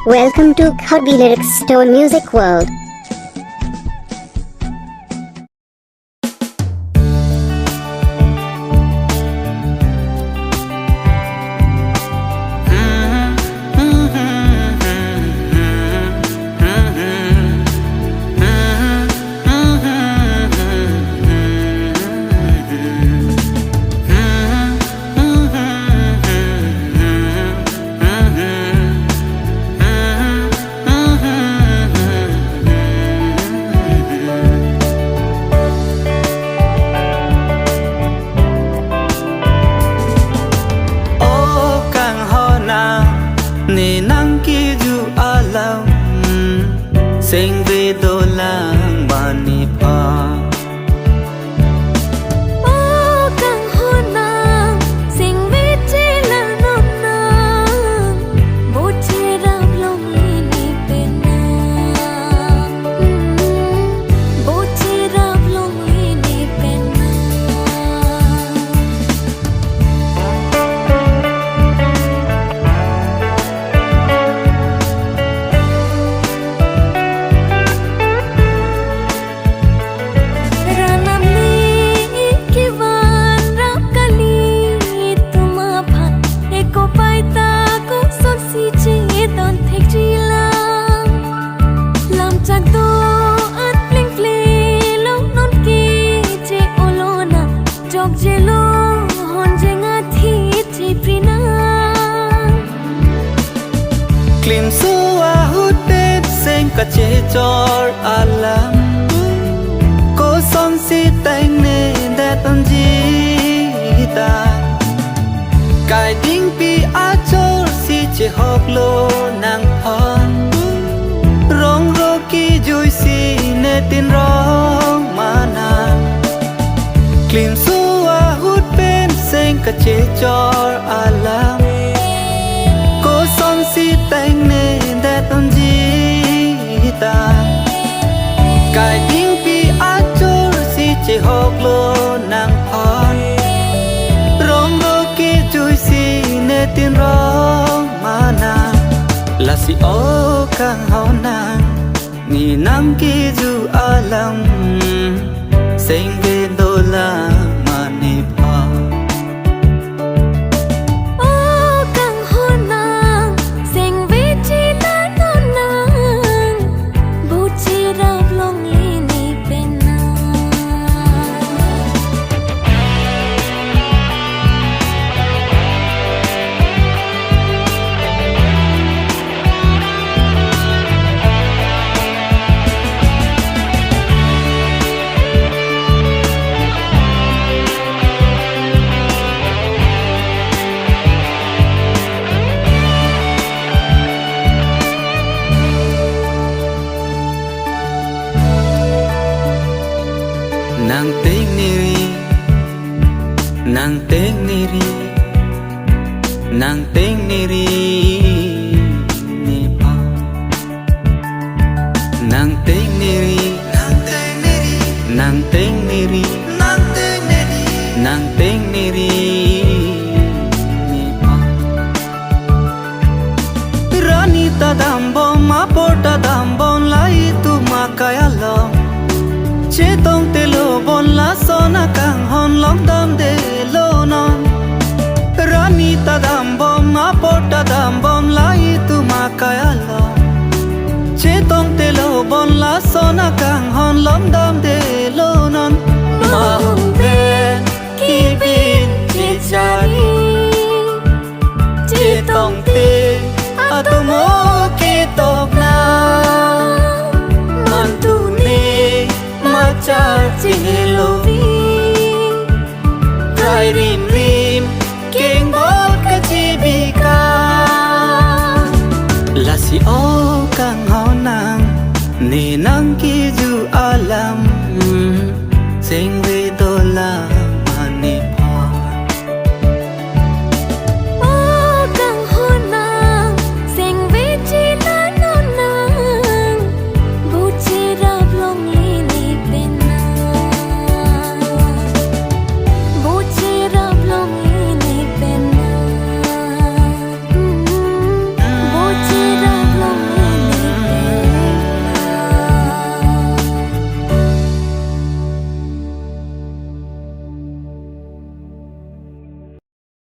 Welcome to Khadbi Lyrics Stone Music World. Ni nang ki ju alam sing ve do lang bani pa o kang hona sing ve che la no na bo che ram long ni pe na bo che ram long ni pe na Klim suwa hút bếp sen cả chế chor alam Cô son si tanh nê đe tâm di ta Cài đinh pi á chor si chế hốc lô nàng phon Rong rô ki dùi si nê tin rong mà nàng Klim suwa hút bếp sen cả chế chor alam Cô son si tanh nê đe tâm di ta Cài đinh pi á chor si chế hốc lô nàng phon Rong rô ki dùi si nê tin rong mà nàng Là si ô kang hao nàng Ni nang ki ju alam Sing ve do la mà ni pa Nàng tên niri Nàng tên niri Nàng tên niri Ni pa Nàng tên niri Nàng tên niri Nàng tên niri Ni pa Rani ta dambon ma porta dambon lai tu ma kaya lo Che tông tê lô bon la sona kang hon long dam de lo non Rani ta dam bom ma porta dam bom lai tu ma kaya lo Che tông tê lô bon la sona kang hon long dam de lo non Ma hong ve ki bin che chari Che tông tê atomo ki top na Man tu ne Char chini lovi Trai rim rim King bot ka chibika La si o kang hao nang Ni nang